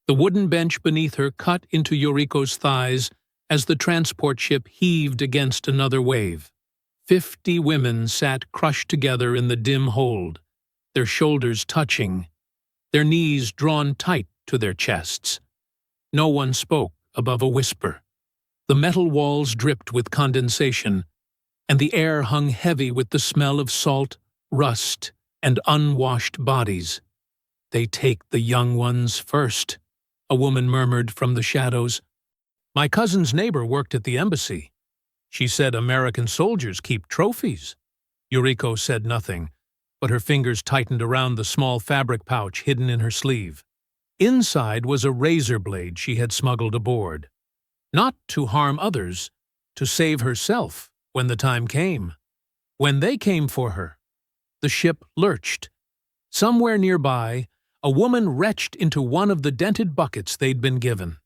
The wooden bench beneath her cut into Yuriko's thighs as the transport ship heaved against another wave. 50 women sat crushed together in the dim hold, their shoulders touching, their knees drawn tight to their chests. No one spoke above a whisper. The metal walls dripped with condensation, and the air hung heavy with the smell of salt, rust, and unwashed bodies. "They take the young ones first," a woman murmured from the shadows. "My cousin's neighbor worked at the embassy. She said American soldiers keep trophies." Yuriko said nothing, but her fingers tightened around the small fabric pouch hidden in her sleeve. Inside was a razor blade she had smuggled aboard. Not to harm others, to save herself when the time came. When they came for her, the ship lurched. Somewhere nearby, a woman retched into one of the dented buckets they'd been given.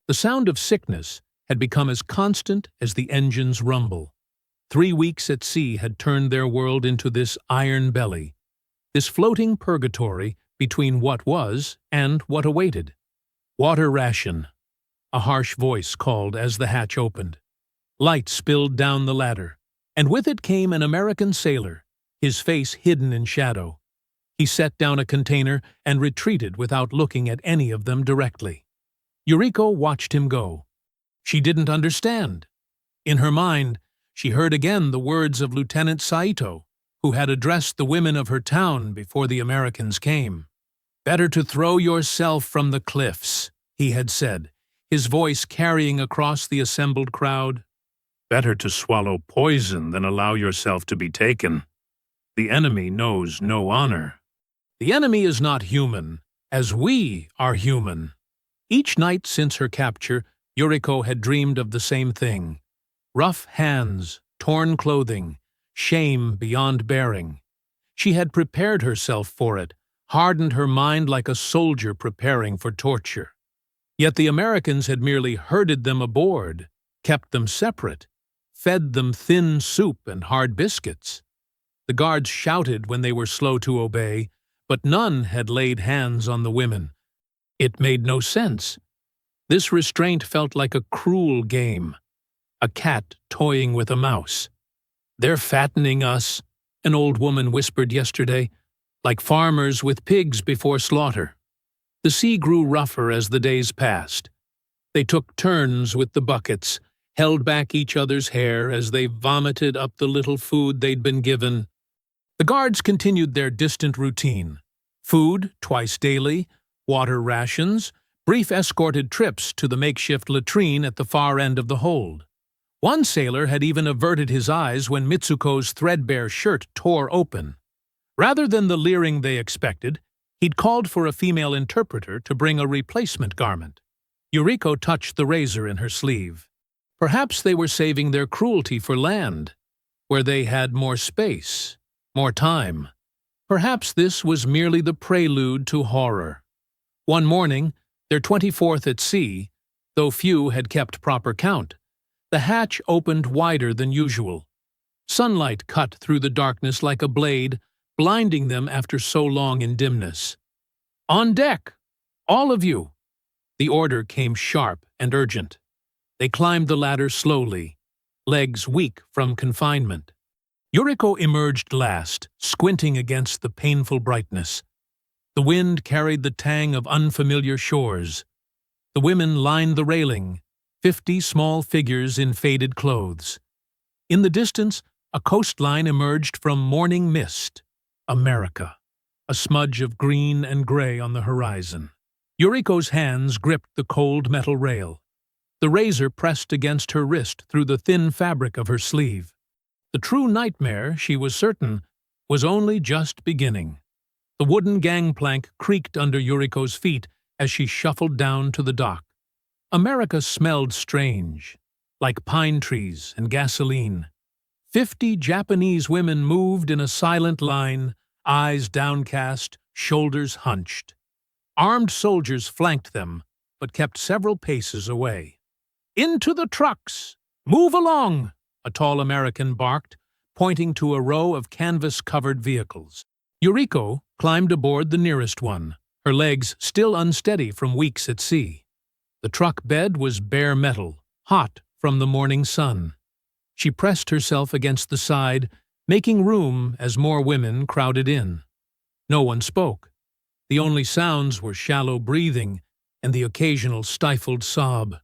The sound of sickness had become as constant as the engine's rumble. 3 weeks at sea had turned their world into this iron belly, this floating purgatory between what was and what awaited. "Water ration," a harsh voice called as the hatch opened. Light spilled down the ladder, and with it came an American sailor, his face hidden in shadow. He set down a container and retreated without looking at any of them directly. Yuriko watched him go. She didn't understand. In her mind, she heard again the words of Lieutenant Saito, who had addressed the women of her town before the Americans came. "Better to throw yourself from the cliffs," he had said, his voice carrying across the assembled crowd. "Better to swallow poison than allow yourself to be taken. The enemy knows no honor. The enemy is not human, as we are human." Each night since her capture, Yuriko had dreamed of the same thing. Rough hands, torn clothing, shame beyond bearing. She had prepared herself for it, hardened her mind like a soldier preparing for torture. Yet the Americans had merely herded them aboard, kept them separate, fed them thin soup and hard biscuits. The guards shouted when they were slow to obey, but none had laid hands on the women. It made no sense. This restraint felt like a cruel game, a cat toying with a mouse. "They're fattening us," an old woman whispered yesterday, "like farmers with pigs before slaughter." The sea grew rougher as the days passed. They took turns with the buckets, held back each other's hair as they vomited up the little food they'd been given. The guards continued their distant routine. Food twice daily, water rations, brief escorted trips to the makeshift latrine at the far end of the hold. One sailor had even averted his eyes when Mitsuko's threadbare shirt tore open. Rather than the leering they expected, he'd called for a female interpreter to bring a replacement garment. Yuriko touched the razor in her sleeve. Perhaps they were saving their cruelty for land, where they had more space, more time. Perhaps this was merely the prelude to horror. One morning, their 24th at sea, though few had kept proper count, the hatch opened wider than usual. Sunlight cut through the darkness like a blade, blinding them after so long in dimness. "On deck! All of you!" The order came sharp and urgent. They climbed the ladder slowly, legs weak from confinement. Yuriko emerged last, squinting against the painful brightness. The wind carried the tang of unfamiliar shores. The women lined the railing, 50 small figures in faded clothes. In the distance, a coastline emerged from morning mist. America, a smudge of green and gray on the horizon. Yuriko's hands gripped the cold metal rail. The razor pressed against her wrist through the thin fabric of her sleeve. The true nightmare, she was certain, was only just beginning. The wooden gangplank creaked under Yuriko's feet as she shuffled down to the dock. America smelled strange, like pine trees and gasoline. 50 Japanese women moved in a silent line, eyes downcast, shoulders hunched. Armed soldiers flanked them, but kept several paces away. "Into the trucks! Move along!" a tall American barked, pointing to a row of canvas-covered vehicles. Yuriko climbed aboard the nearest one, her legs still unsteady from weeks at sea. The truck bed was bare metal, hot from the morning sun. She pressed herself against the side, making room as more women crowded in. No one spoke. The only sounds were shallow breathing and the occasional stifled sob.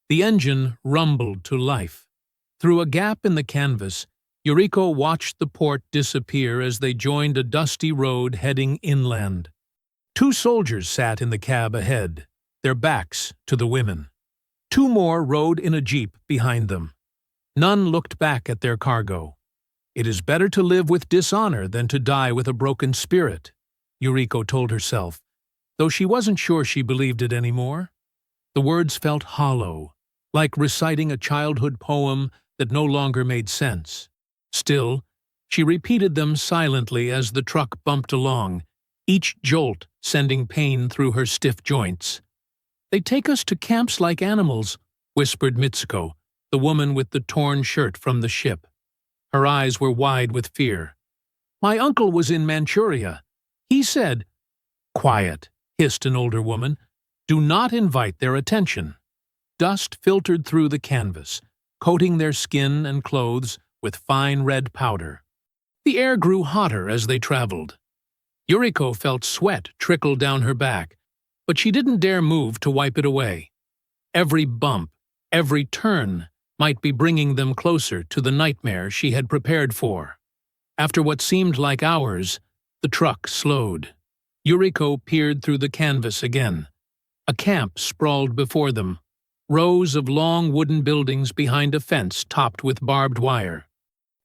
The engine rumbled to life. Through a gap in the canvas, Yuriko watched the port disappear as they joined a dusty road heading inland. 2 soldiers sat in the cab ahead, their backs to the women. 2 more rode in a jeep behind them. None looked back at their cargo. It is better to live with dishonor than to die with a broken spirit, Yuriko told herself, though she wasn't sure she believed it anymore. The words felt hollow, like reciting a childhood poem that no longer made sense. Still, she repeated them silently as the truck bumped along, each jolt sending pain through her stiff joints. "They take us to camps like animals," whispered Mitsuko, the woman with the torn shirt from the ship. Her eyes were wide with fear. "My uncle was in Manchuria. He said—" "Quiet," hissed an older woman. "Do not invite their attention." Dust filtered through the canvas, coating their skin and clothes with fine red powder. The air grew hotter as they traveled. Yuriko felt sweat trickle down her back, but she didn't dare move to wipe it away. Every bump, every turn might be bringing them closer to the nightmare she had prepared for. After what seemed like hours, the truck slowed. Yuriko peered through the canvas again. A camp sprawled before them, rows of long wooden buildings behind a fence topped with barbed wire.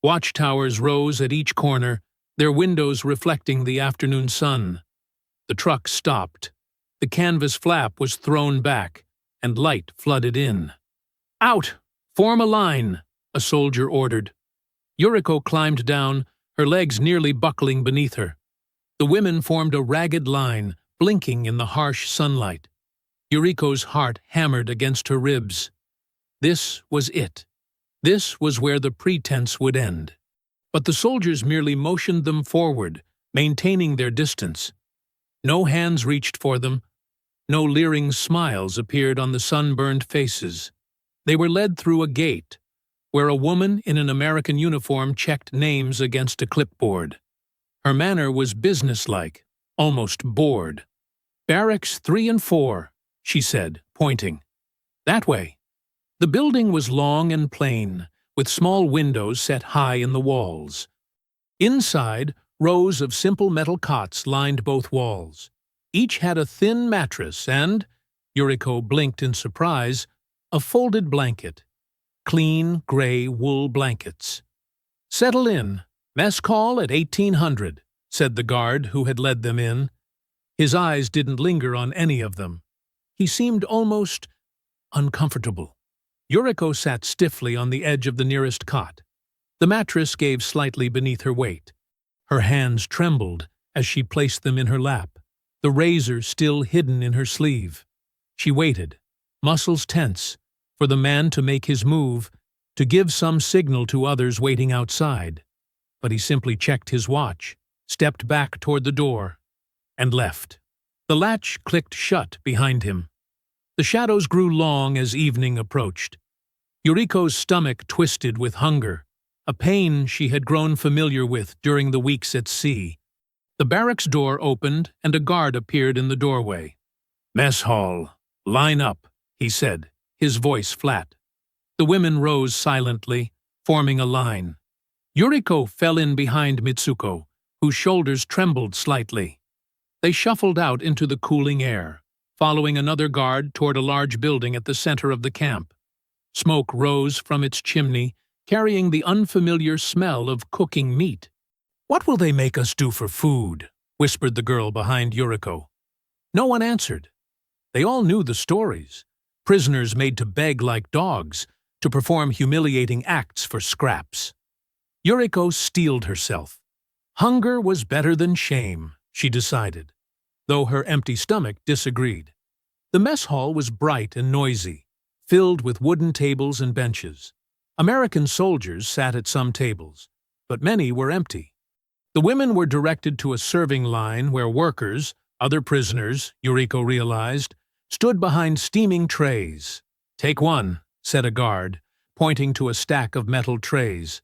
Watchtowers rose at each corner, their windows reflecting the afternoon sun. The truck stopped. The canvas flap was thrown back, and light flooded in. "Out! Form a line!" a soldier ordered. Yuriko climbed down, her legs nearly buckling beneath her. The women formed a ragged line, blinking in the harsh sunlight. Yuriko's heart hammered against her ribs. This was it. This was where the pretense would end. But the soldiers merely motioned them forward, maintaining their distance. No hands reached for them. No leering smiles appeared on the sunburned faces. They were led through a gate, where a woman in an American uniform checked names against a clipboard. Her manner was businesslike, almost bored. "Barracks 3 and 4, she said, pointing. "That way." The building was long and plain, with small windows set high in the walls. Inside, rows of simple metal cots lined both walls. Each had a thin mattress and, Yuriko blinked in surprise, a folded blanket. Clean, gray wool blankets. "Settle in. Mess call at 1800, said the guard who had led them in. His eyes didn't linger on any of them. He seemed almost uncomfortable. Yuriko sat stiffly on the edge of the nearest cot. The mattress gave slightly beneath her weight. Her hands trembled as she placed them in her lap, the razor still hidden in her sleeve. She waited, muscles tense, for the man to make his move, to give some signal to others waiting outside. But he simply checked his watch, stepped back toward the door, and left. The latch clicked shut behind him. The shadows grew long as evening approached. Yuriko's stomach twisted with hunger, a pain she had grown familiar with during the weeks at sea. The barracks door opened and a guard appeared in the doorway. "Mess hall, line up," he said, his voice flat. The women rose silently, forming a line. Yuriko fell in behind Mitsuko, whose shoulders trembled slightly. They shuffled out into the cooling air, following another guard toward a large building at the center of the camp. Smoke rose from its chimney, carrying the unfamiliar smell of cooking meat. "What will they make us do for food?" whispered the girl behind Yuriko. No one answered. They all knew the stories. Prisoners made to beg like dogs, to perform humiliating acts for scraps. Yuriko steeled herself. Hunger was better than shame, she decided, though her empty stomach disagreed. The mess hall was bright and noisy, filled with wooden tables and benches. American soldiers sat at some tables, but many were empty. The women were directed to a serving line where workers, Other prisoners, Yuriko realized, stood behind steaming trays. "Take one," said a guard, pointing to a stack of metal trays.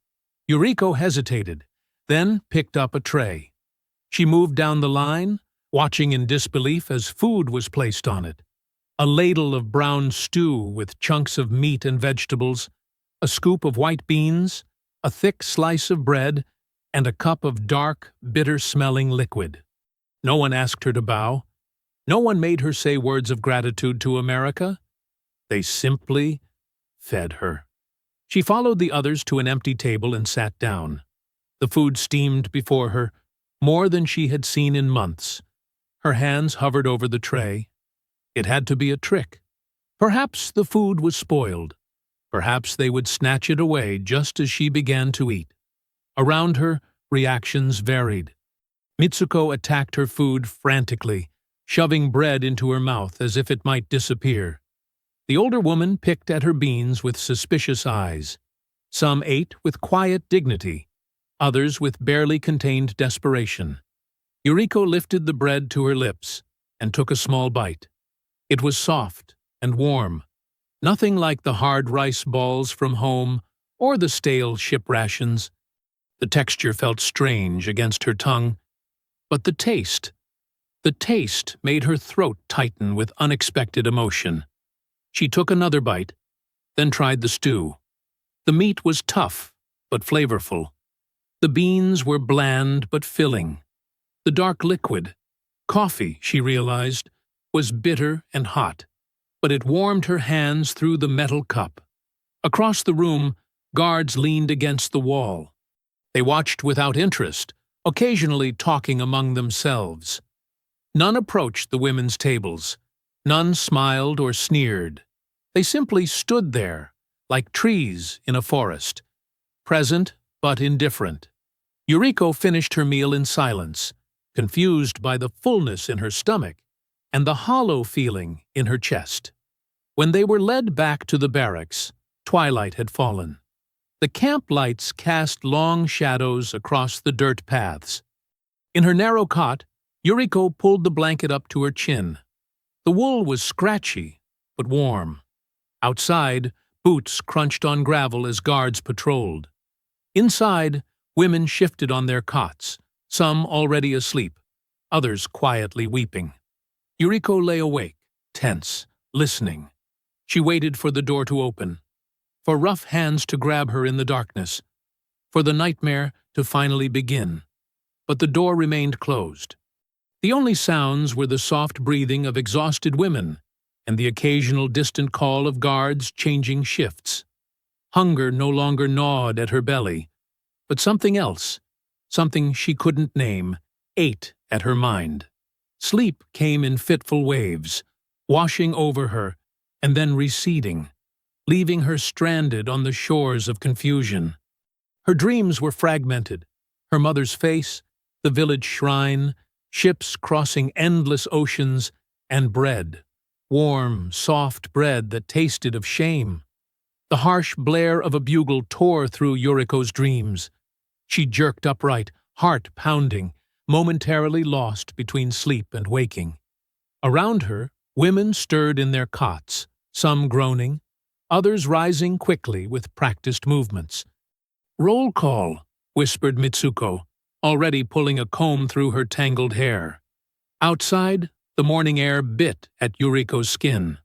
Yuriko hesitated, then picked up a tray. She moved down the line, watching in disbelief as food was placed on it. A ladle of brown stew with chunks of meat and vegetables, a scoop of white beans, a thick slice of bread, and a cup of dark, bitter-smelling liquid. No one asked her to bow. No one made her say words of gratitude to America. They simply fed her. She followed the others to an empty table and sat down. The food steamed before her, more than she had seen in months. Her hands hovered over the tray. It had to be a trick. Perhaps the food was spoiled. Perhaps they would snatch it away just as she began to eat. Around her, reactions varied. Mitsuko attacked her food frantically, shoving bread into her mouth as if it might disappear. The older woman picked at her beans with suspicious eyes. Some ate with quiet dignity, others with barely contained desperation. Yuriko lifted the bread to her lips and took a small bite. It was soft and warm, nothing like the hard rice balls from home or the stale ship rations. The texture felt strange against her tongue, but the taste made her throat tighten with unexpected emotion. She took another bite, then tried the stew. The meat was tough, but flavorful. The beans were bland but filling. The dark liquid, coffee, she realized, was bitter and hot, but it warmed her hands through the metal cup. Across the room, guards leaned against the wall. They watched without interest, occasionally talking among themselves. None approached the women's tables. None smiled or sneered. They simply stood there, like trees in a forest, present but indifferent. Yuriko finished her meal in silence, confused by the fullness in her stomach and the hollow feeling in her chest. When they were led back to the barracks, twilight had fallen. The camp lights cast long shadows across the dirt paths. In her narrow cot, Yuriko pulled the blanket up to her chin. The wool was scratchy, but warm. Outside, boots crunched on gravel as guards patrolled. Inside, women shifted on their cots, some already asleep, others quietly weeping. Yuriko lay awake, tense, listening. She waited for the door to open, for rough hands to grab her in the darkness, for the nightmare to finally begin. But the door remained closed. The only sounds were the soft breathing of exhausted women and the occasional distant call of guards changing shifts. Hunger no longer gnawed at her belly, but something else, something she couldn't name, ate at her mind. Sleep came in fitful waves, washing over her and then receding, leaving her stranded on the shores of confusion. Her dreams were fragmented. Her mother's face, the village shrine, ships crossing endless oceans, and bread. Warm, soft bread that tasted of shame. The harsh blare of a bugle tore through Yuriko's dreams. She jerked upright, heart pounding, momentarily lost between sleep and waking. Around her, women stirred in their cots, some groaning, others rising quickly with practiced movements. "Roll call," whispered Mitsuko, already pulling a comb through her tangled hair. Outside, the morning air bit at Yuriko's skin.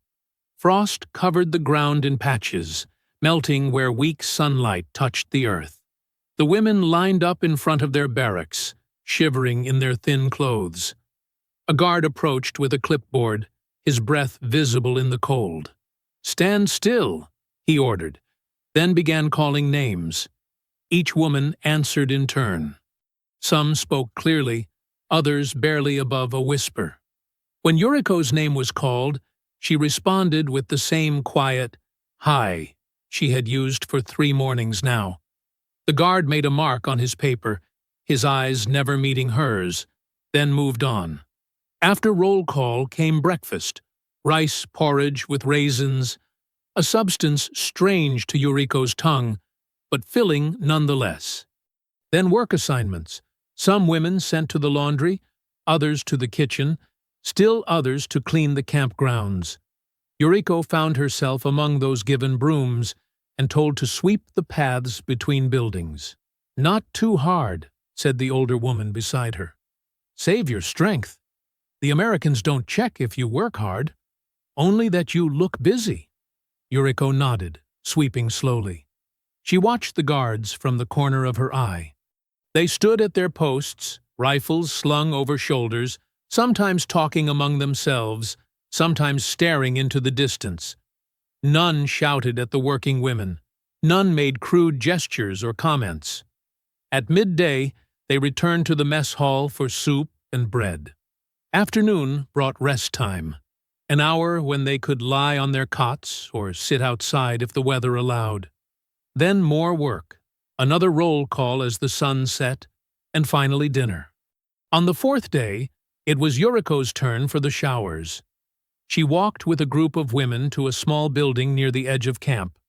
Frost covered the ground in patches, melting where weak sunlight touched the earth. The women lined up in front of their barracks, shivering in their thin clothes. A guard approached with a clipboard, his breath visible in the cold. "Stand still," he ordered, then began calling names. Each woman answered in turn. Some spoke clearly, others barely above a whisper. When Yuriko's name was called, she responded with the same quiet "hi" she had used for 3 mornings now. The guard made a mark on his paper, his eyes never meeting hers, then moved on. After roll call came breakfast, rice porridge with raisins, a substance strange to Yuriko's tongue, but filling nonetheless. Then work assignments, some women sent to the laundry, others to the kitchen, still others to clean the campgrounds. Yuriko found herself among those given brooms and told to sweep the paths between buildings. "Not too hard," said the older woman beside her. "Save your strength. The Americans don't check if you work hard, only that you look busy." Yuriko nodded, sweeping slowly. She watched the guards from the corner of her eye. They stood at their posts, rifles slung over shoulders, sometimes talking among themselves, sometimes staring into the distance. None shouted at the working women. None made crude gestures or comments. At midday, they returned to the mess hall for soup and bread. Afternoon brought rest time, an hour when they could lie on their cots or sit outside if the weather allowed. Then more work, another roll call as the sun set, and finally dinner. On the fourth day, it was Yuriko's turn for the showers. She walked with a group of women to a small building near the edge of camp.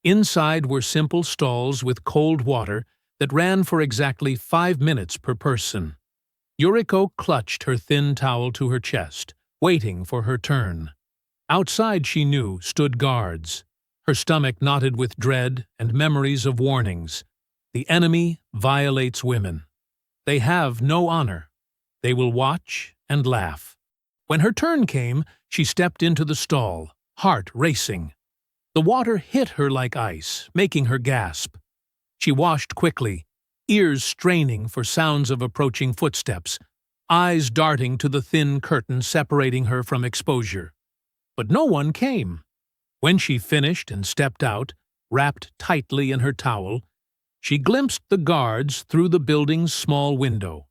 Inside were simple stalls with cold water that ran for exactly 5 minutes per person. Yuriko clutched her thin towel to her chest, waiting for her turn. Outside, she knew, stood guards, her stomach knotted with dread and memories of warnings. The enemy violates women. They have no honor. They will watch and laugh. When her turn came, she stepped into the stall, heart racing. The water hit her like ice, making her gasp. She washed quickly, ears straining for sounds of approaching footsteps, eyes darting to the thin curtain separating her from exposure. But no one came. When she finished and stepped out, wrapped tightly in her towel, she glimpsed the guards through the building's small window.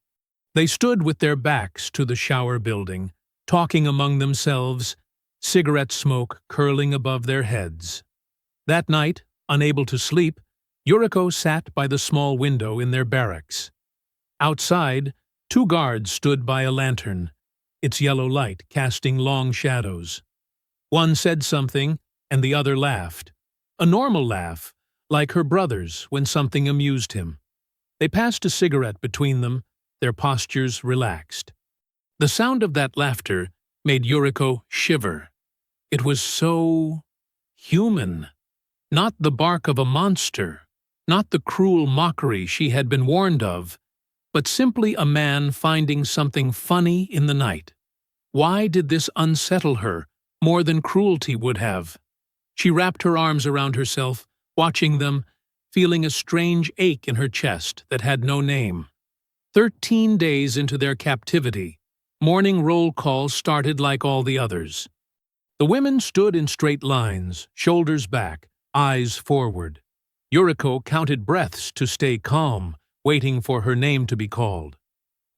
They stood with their backs to the shower building, talking among themselves, cigarette smoke curling above their heads. That night, unable to sleep, Yuriko sat by the small window in their barracks. Outside, 2 guards stood by a lantern, its yellow light casting long shadows. One said something, and the other laughed. A normal laugh, like her brother's when something amused him. They passed a cigarette between them, their postures relaxed. The sound of that laughter made Yuriko shiver. It was so human. Not the bark of a monster, not the cruel mockery she had been warned of, but simply a man finding something funny in the night. Why did this unsettle her more than cruelty would have? She wrapped her arms around herself, watching them, feeling a strange ache in her chest that had no name. 13 days into their captivity, morning roll call started like all the others. The women stood in straight lines, shoulders back, eyes forward. Yuriko counted breaths to stay calm, waiting for her name to be called.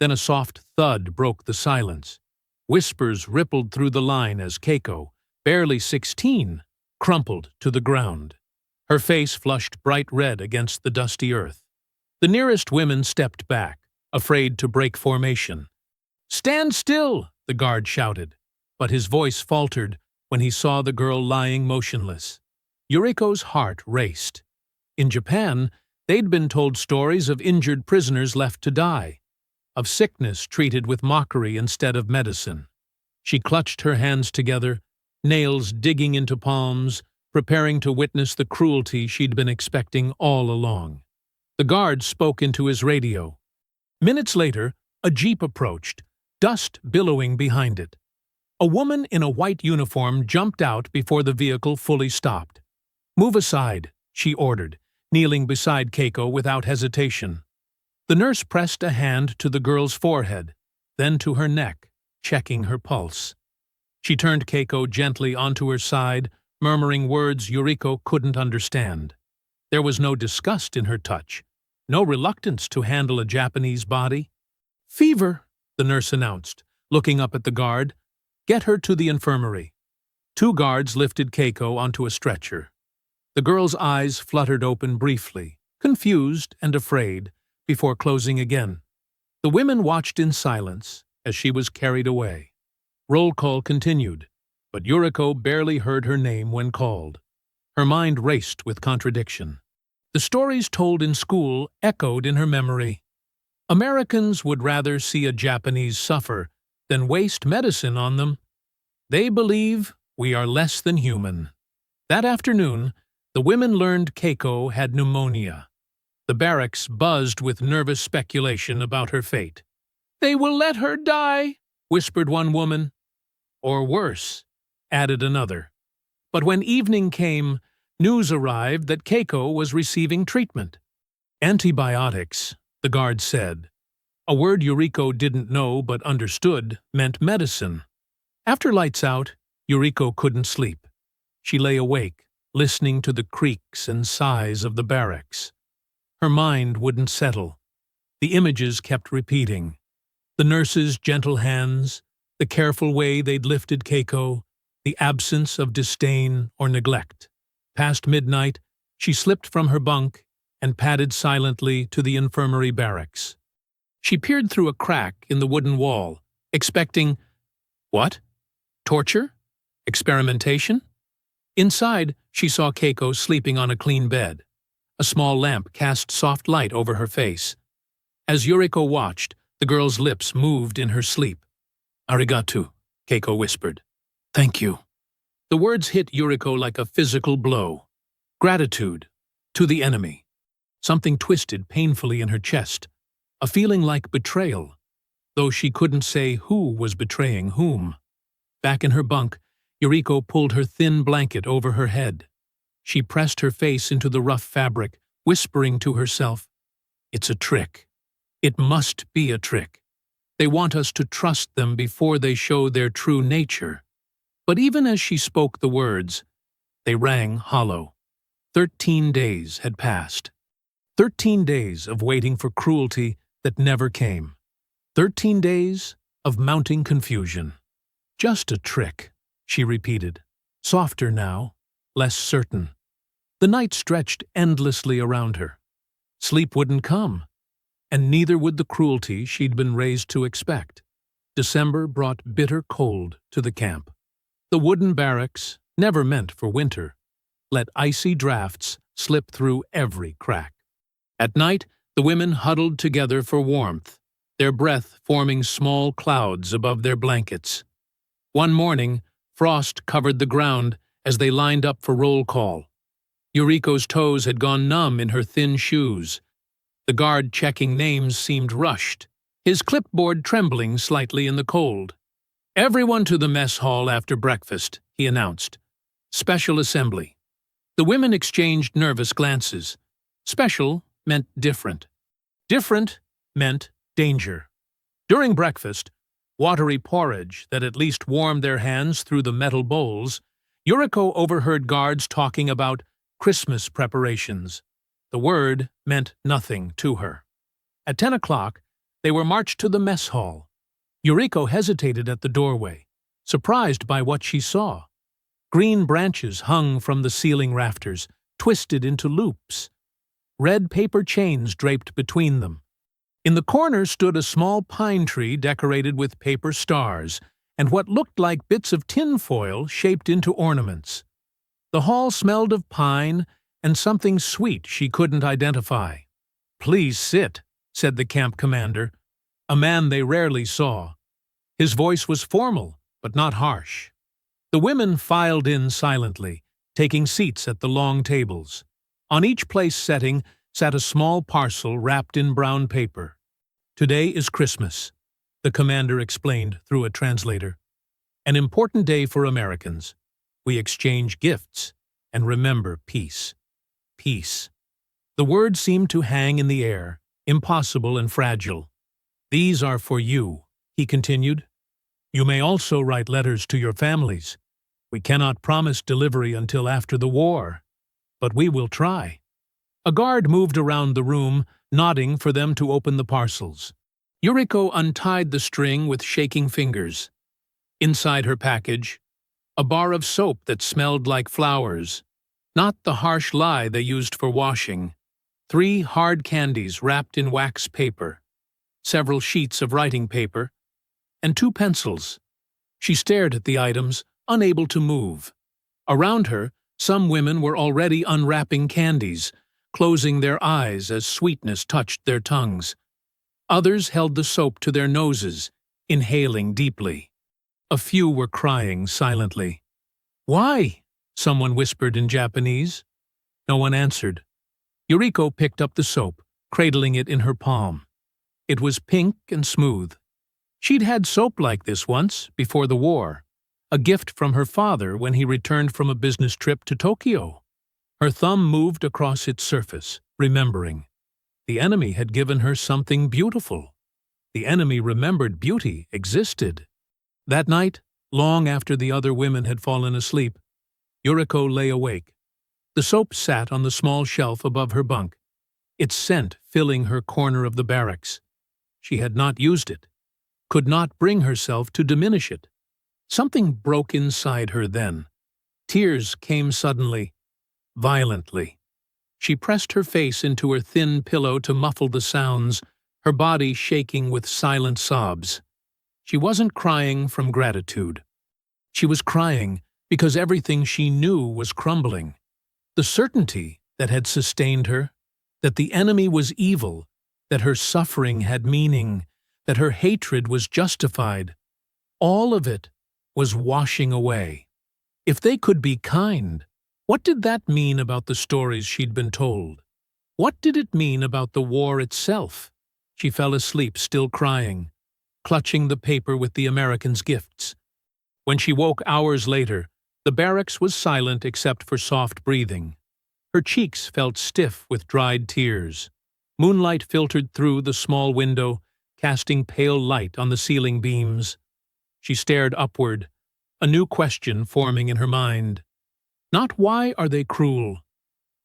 Then a soft thud broke the silence. Whispers rippled through the line as Keiko, barely 16, crumpled to the ground. Her face flushed bright red against the dusty earth. The nearest women stepped back, afraid to break formation. "Stand still!" the guard shouted, but his voice faltered when he saw the girl lying motionless. Yuriko's heart raced. In Japan, they'd been told stories of injured prisoners left to die, of sickness treated with mockery instead of medicine. She clutched her hands together, nails digging into palms, preparing to witness the cruelty she'd been expecting all along. The guard spoke into his radio. Minutes later, a jeep approached, dust billowing behind it. A woman in a white uniform jumped out before the vehicle fully stopped. "Move aside," she ordered, kneeling beside Keiko without hesitation. The nurse pressed a hand to the girl's forehead, then to her neck, checking her pulse. She turned Keiko gently onto her side, murmuring words Yuriko couldn't understand. There was no disgust in her touch, no reluctance to handle a Japanese body. "Fever," the nurse announced, looking up at the guard. "Get her to the infirmary." 2 guards lifted Keiko onto a stretcher. The girl's eyes fluttered open briefly, confused and afraid, before closing again. The women watched in silence as she was carried away. Roll call continued, but Yuriko barely heard her name when called. Her mind raced with contradiction. The stories told in school echoed in her memory. Americans would rather see a Japanese suffer then waste medicine on them. They believe we are less than human. That afternoon, the women learned Keiko had pneumonia. The barracks buzzed with nervous speculation about her fate. "They will let her die," whispered one woman. "Or worse," added another. But when evening came, news arrived that Keiko was receiving treatment. Antibiotics, the guard said. A word Yuriko didn't know but understood meant medicine. After lights out, Yuriko couldn't sleep. She lay awake, listening to the creaks and sighs of the barracks. Her mind wouldn't settle. The images kept repeating. The nurses' gentle hands, the careful way they'd lifted Keiko, the absence of disdain or neglect. Past midnight, she slipped from her bunk and padded silently to the infirmary barracks. She peered through a crack in the wooden wall, expecting, what? Torture? Experimentation? Inside, she saw Keiko sleeping on a clean bed. A small lamp cast soft light over her face. As Yuriko watched, the girl's lips moved in her sleep. "Arigato," Keiko whispered. "Thank you." The words hit Yuriko like a physical blow. Gratitude. To the enemy. Something twisted painfully in her chest. A feeling like betrayal, though she couldn't say who was betraying whom. Back in her bunk, Yuriko pulled her thin blanket over her head. She pressed her face into the rough fabric, whispering to herself, "It's a trick. It must be a trick. They want us to trust them before they show their true nature." But even as she spoke the words, they rang hollow. 13 days had passed. 13 days of waiting for cruelty that never came. 13 days of mounting confusion. "Just a trick," she repeated, softer now, less certain. The night stretched endlessly around her. Sleep wouldn't come, and neither would the cruelty she'd been raised to expect. December brought bitter cold to the camp. The wooden barracks, never meant for winter, let icy drafts slip through every crack. At night, the women huddled together for warmth, their breath forming small clouds above their blankets. One morning, frost covered the ground as they lined up for roll call. Yuriko's toes had gone numb in her thin shoes. The guard checking names seemed rushed, his clipboard trembling slightly in the cold. "Everyone to the mess hall after breakfast," he announced. "Special assembly." The women exchanged nervous glances. Special meant different. Different meant danger. During breakfast, watery porridge that at least warmed their hands through the metal bowls, Yuriko overheard guards talking about Christmas preparations. The word meant nothing to her. At 10 o'clock, they were marched to the mess hall. Yuriko hesitated at the doorway, surprised by what she saw. Green branches hung from the ceiling rafters, twisted into loops. Red paper chains draped between them. In the corner stood a small pine tree decorated with paper stars and what looked like bits of tinfoil shaped into ornaments. The hall smelled of pine and something sweet she couldn't identify. "Please sit," said the camp commander, a man they rarely saw. His voice was formal, but not harsh. The women filed in silently, taking seats at the long tables. On each place setting sat a small parcel wrapped in brown paper. "Today is Christmas," the commander explained through a translator. "An important day for Americans. We exchange gifts and remember peace. Peace." The word seemed to hang in the air, impossible and fragile. "These are for you," he continued. "You may also write letters to your families. We cannot promise delivery until after the war, but we will try." A guard moved around the room, nodding for them to open the parcels. Yuriko untied the string with shaking fingers. Inside her package, a bar of soap that smelled like flowers, not the harsh lye they used for washing, 3 hard candies wrapped in wax paper, several sheets of writing paper, and 2 pencils. She stared at the items, unable to move. Around her, some women were already unwrapping candies, closing their eyes as sweetness touched their tongues. Others held the soap to their noses, inhaling deeply. A few were crying silently. "Why?" someone whispered in Japanese. No one answered. Yuriko picked up the soap, cradling it in her palm. It was pink and smooth. She'd had soap like this once, before the war, a gift from her father when he returned from a business trip to Tokyo. Her thumb moved across its surface, remembering. The enemy had given her something beautiful. The enemy remembered beauty existed. That night, long after the other women had fallen asleep, Yuriko lay awake. The soap sat on the small shelf above her bunk, its scent filling her corner of the barracks. She had not used it, could not bring herself to diminish it. Something broke inside her then. Tears came suddenly, violently. She pressed her face into her thin pillow to muffle the sounds, her body shaking with silent sobs. She wasn't crying from gratitude. She was crying because everything she knew was crumbling. The certainty that had sustained her, that the enemy was evil, that her suffering had meaning, that her hatred was justified, all of it was washing away. If they could be kind, what did that mean about the stories she'd been told? What did it mean about the war itself? She fell asleep, still crying, clutching the paper with the Americans' gifts. When she woke hours later, the barracks was silent except for soft breathing. Her cheeks felt stiff with dried tears. Moonlight filtered through the small window, casting pale light on the ceiling beams. She stared upward, a new question forming in her mind. Not why are they cruel,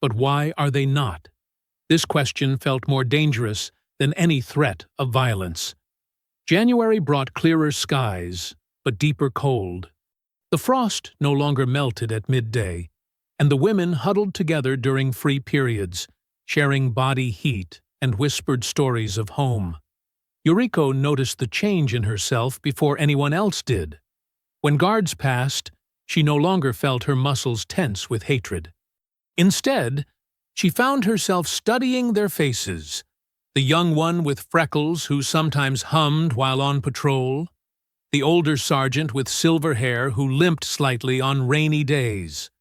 but why are they not? This question felt more dangerous than any threat of violence. January brought clearer skies, but deeper cold. The frost no longer melted at midday, and the women huddled together during free periods, sharing body heat and whispered stories of home. Yuriko noticed the change in herself before anyone else did. When guards passed, she no longer felt her muscles tense with hatred. Instead, she found herself studying their faces, the young one with freckles who sometimes hummed while on patrol, the older sergeant with silver hair who limped slightly on rainy days.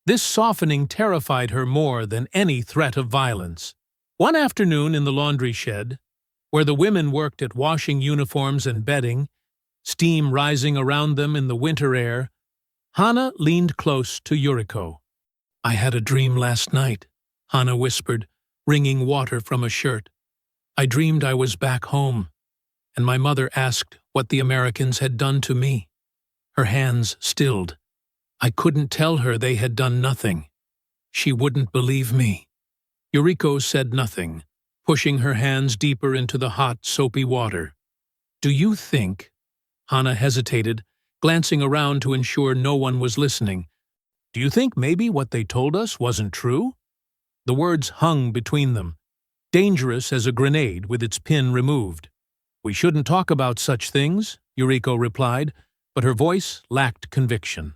This softening terrified her more than any threat of violence. One afternoon in the laundry shed, where the women worked at washing uniforms and bedding, steam rising around them in the winter air, Hana leaned close to Yuriko. "I had a dream last night," Hana whispered, wringing water from a shirt. "I dreamed I was back home, and my mother asked what the Americans had done to me." Her hands stilled. I couldn't tell her they had done nothing. She wouldn't believe me. Yuriko said nothing, pushing her hands deeper into the hot, soapy water. "Do you think—" Hana hesitated, glancing around to ensure no one was listening. "Do you think maybe what they told us wasn't true?" The words hung between them, dangerous as a grenade with its pin removed. "We shouldn't talk about such things," Yuriko replied, but her voice lacked conviction.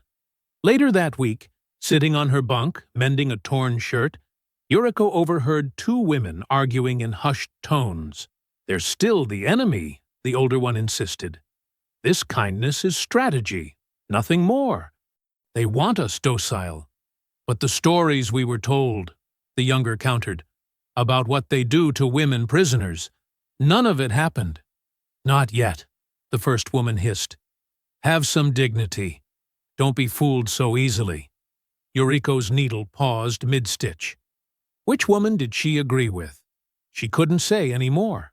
Later that week, sitting on her bunk, mending a torn shirt, Yuriko overheard two women arguing in hushed tones. "They're still the enemy," the older one insisted. "This kindness is strategy, nothing more. They want us docile." "But the stories we were told," the younger countered, "about what they do to women prisoners, none of it happened." "Not yet," the first woman hissed. "Have some dignity. Don't be fooled so easily." Yuriko's needle paused mid-stitch. Which woman did she agree with? She couldn't say any more.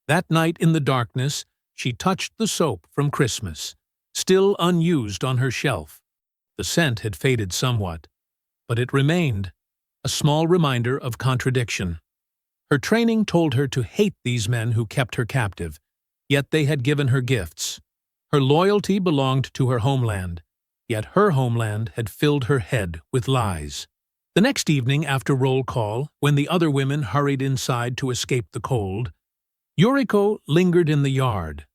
That night in the darkness, she touched the soap from Christmas, still unused on her shelf. The scent had faded somewhat, but it remained, a small reminder of contradiction. Her training told her to hate these men who kept her captive, yet they had given her gifts. Her loyalty belonged to her homeland, yet her homeland had filled her head with lies. The next evening after roll call, when the other women hurried inside to escape the cold, Yuriko lingered in the yard.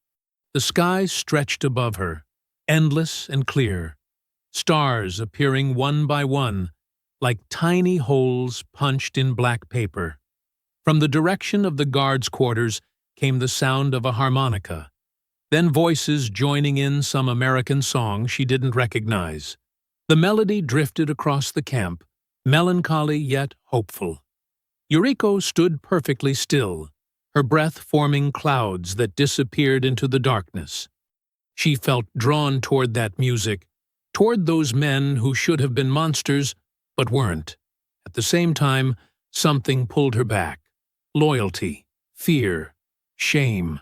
The sky stretched above her, endless and clear, stars appearing one by one, like tiny holes punched in black paper. From the direction of the guards' quarters came the sound of a harmonica. then voices joining in some American song she didn't recognize. The melody drifted across the camp, melancholy yet hopeful. Yuriko stood perfectly still, her breath forming clouds that disappeared into the darkness. She felt drawn toward that music, toward those men who should have been monsters, but weren't. At the same time, something pulled her back. Loyalty, fear, shame.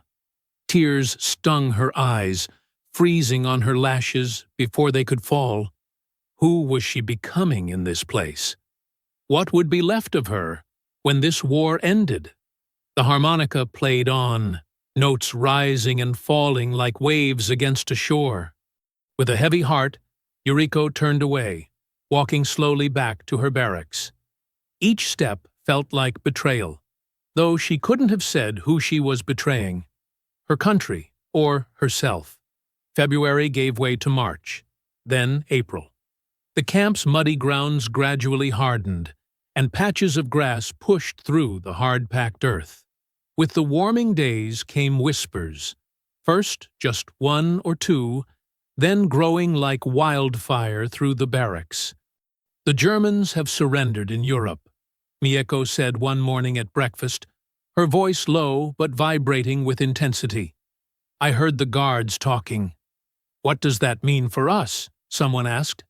Tears stung her eyes, freezing on her lashes before they could fall. Who was she becoming in this place? What would be left of her when this war ended? The harmonica played on, notes rising and falling like waves against a shore. With a heavy heart, Yuriko turned away, walking slowly back to her barracks. Each step felt like betrayal, though she couldn't have said who she was betraying, her country or herself. February gave way to March, then April. The camp's muddy grounds gradually hardened, and patches of grass pushed through the hard-packed earth. With the warming days came whispers, first just one or two, then growing like wildfire through the barracks. "The Germans have surrendered in Europe," Mieko said one morning at breakfast, her voice low but vibrating with intensity. "I heard the guards talking." "What does that mean for us?" someone asked.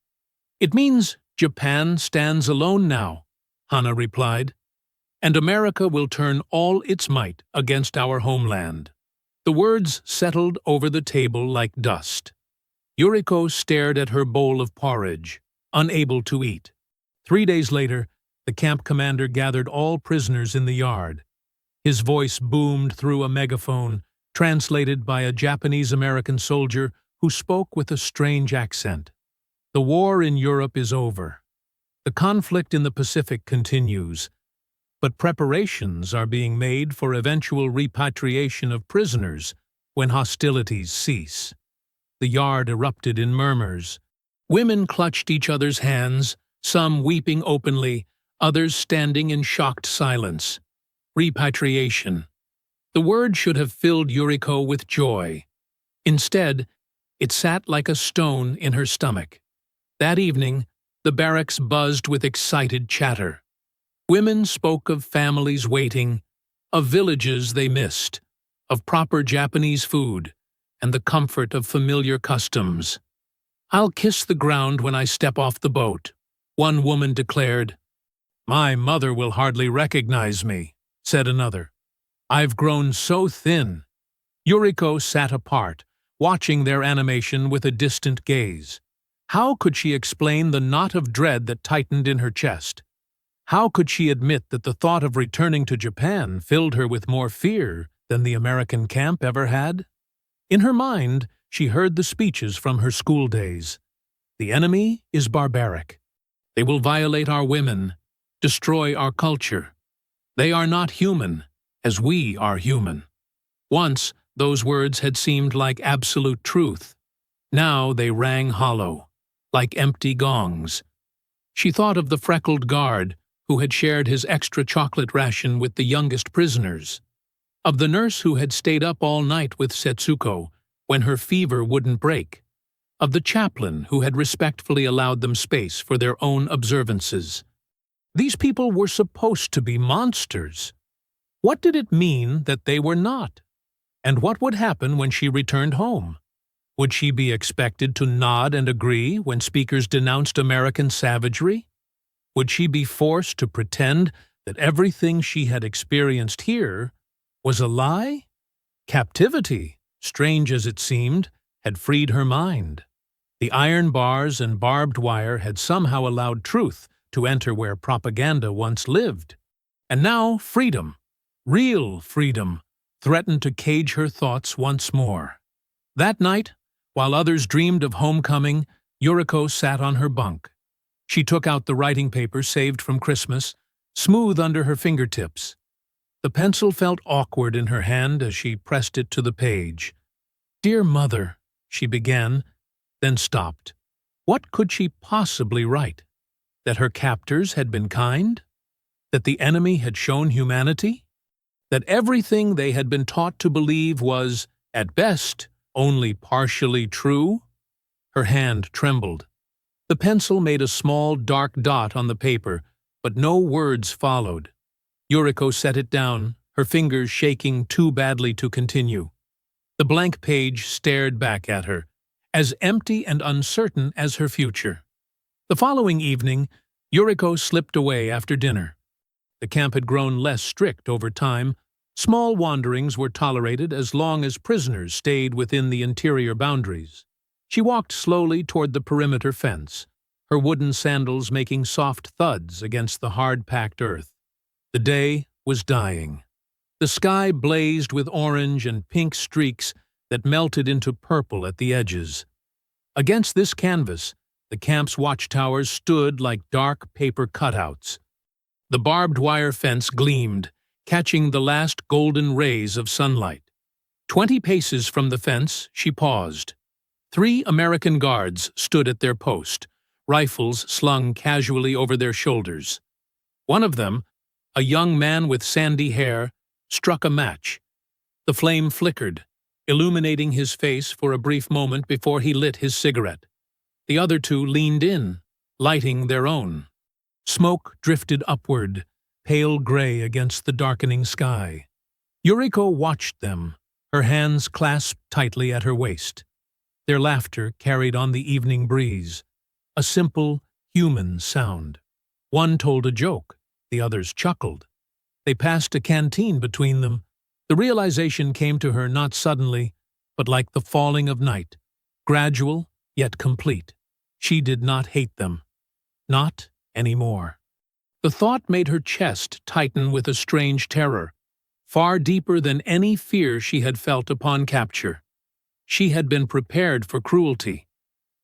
"It means Japan stands alone now," Hana replied, "and America will turn all its might against our homeland." The words settled over the table like dust. Yuriko stared at her bowl of porridge, unable to eat. 3 days later, the camp commander gathered all prisoners in the yard. His voice boomed through a megaphone, translated by a Japanese-American soldier who spoke with a strange accent. "The war in Europe is over. The conflict in the Pacific continues, but preparations are being made for eventual repatriation of prisoners when hostilities cease." The yard erupted in murmurs. Women clutched each other's hands, some weeping openly, others standing in shocked silence. Repatriation. The word should have filled Yuriko with joy. Instead, it sat like a stone in her stomach. That evening, the barracks buzzed with excited chatter. Women spoke of families waiting, of villages they missed, of proper Japanese food, and the comfort of familiar customs. "I'll kiss the ground when I step off the boat," one woman declared. "My mother will hardly recognize me," said another. "I've grown so thin." Yuriko sat apart, watching their animation with a distant gaze. How could she explain the knot of dread that tightened in her chest? How could she admit that the thought of returning to Japan filled her with more fear than the American camp ever had? In her mind, she heard the speeches from her school days. "The enemy is barbaric. They will violate our women, destroy our culture. They are not human, as we are human." Once, those words had seemed like absolute truth. Now they rang hollow, like empty gongs. She thought of the freckled guard who had shared his extra chocolate ration with the youngest prisoners, of the nurse who had stayed up all night with Setsuko when her fever wouldn't break, of the chaplain who had respectfully allowed them space for their own observances. These people were supposed to be monsters. What did it mean that they were not? And what would happen when she returned home? Would she be expected to nod and agree when speakers denounced American savagery? Would she be forced to pretend that everything she had experienced here was a lie? Captivity, strange as it seemed, had freed her mind. The iron bars and barbed wire had somehow allowed truth to enter where propaganda once lived. And now freedom, real freedom, threatened to cage her thoughts once more. That night, while others dreamed of homecoming, Yuriko sat on her bunk. She took out the writing paper saved from Christmas, smooth under her fingertips. The pencil felt awkward in her hand as she pressed it to the page. "Dear Mother," she began, then stopped. What could she possibly write? That her captors had been kind? That the enemy had shown humanity? That everything they had been taught to believe was, at best, Only partially true? Her hand trembled. The pencil made a small, dark dot on the paper, but no words followed. Yuriko set it down, her fingers shaking too badly to continue. The blank page stared back at her, as empty and uncertain as her future. The following evening, Yuriko slipped away after dinner. The camp had grown less strict over time. Small wanderings were tolerated as long as prisoners stayed within the interior boundaries. She walked slowly toward the perimeter fence, her wooden sandals making soft thuds against the hard-packed earth. The day was dying. The sky blazed with orange and pink streaks that melted into purple at the edges. Against this canvas, the camp's watchtowers stood like dark paper cutouts. The barbed wire fence gleamed, catching the last golden rays of sunlight. 20 paces from the fence, she paused. 3 American guards stood at their post, rifles slung casually over their shoulders. One of them, a young man with sandy hair, struck a match. The flame flickered, illuminating his face for a brief moment before he lit his cigarette. The other 2 leaned in, lighting their own. Smoke drifted upward, pale gray against the darkening sky. Yuriko watched them, her hands clasped tightly at her waist. Their laughter carried on the evening breeze, a simple, human sound. One told a joke, the others chuckled. They passed a canteen between them. The realization came to her not suddenly, but like the falling of night, gradual yet complete. She did not hate them. Not anymore. The thought made her chest tighten with a strange terror, far deeper than any fear she had felt upon capture. She had been prepared for cruelty,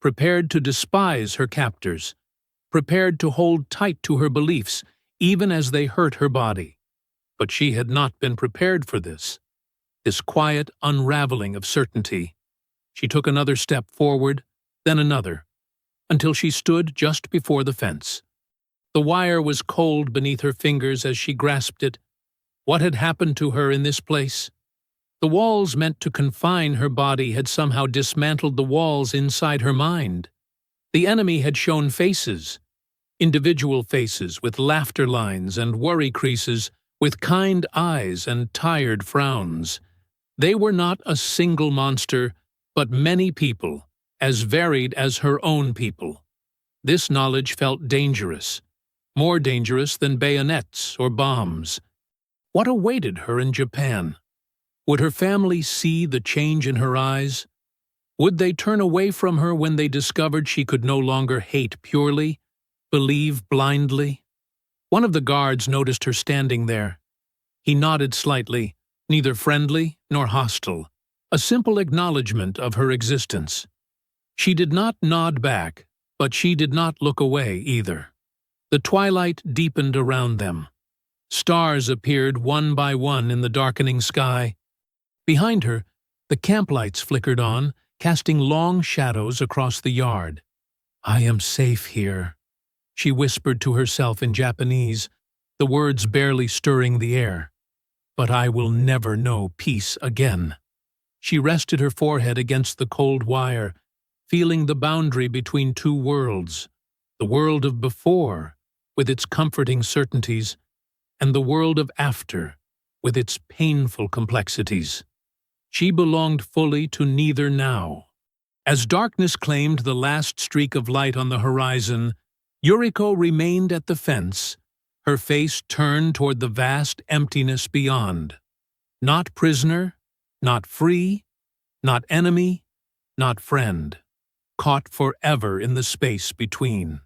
prepared to despise her captors, prepared to hold tight to her beliefs even as they hurt her body. But she had not been prepared for this quiet unraveling of certainty. She took another step forward, then another, until she stood just before the fence. The wire was cold beneath her fingers as she grasped it. What had happened to her in this place? The walls meant to confine her body had somehow dismantled the walls inside her mind. The enemy had shown faces, individual faces with laughter lines and worry creases, with kind eyes and tired frowns. They were not a single monster, but many people, as varied as her own people. This knowledge felt dangerous, more dangerous than bayonets or bombs. What awaited her in Japan? Would her family see the change in her eyes? Would they turn away from her when they discovered she could no longer hate purely, believe blindly? One of the guards noticed her standing there. He nodded slightly, neither friendly nor hostile, a simple acknowledgement of her existence. She did not nod back, but she did not look away either. The twilight deepened around them. Stars appeared one by one in the darkening sky. Behind her, the camp lights flickered on, casting long shadows across the yard. "I am safe here," she whispered to herself in Japanese, the words barely stirring the air. "But I will never know peace again." She rested her forehead against the cold wire, feeling the boundary between 2 worlds, the world of before, with its comforting certainties, and the world of after, with its painful complexities. She belonged fully to neither now. As darkness claimed the last streak of light on the horizon, Yuriko remained at the fence, her face turned toward the vast emptiness beyond. Not prisoner, not free, not enemy, not friend, caught forever in the space between.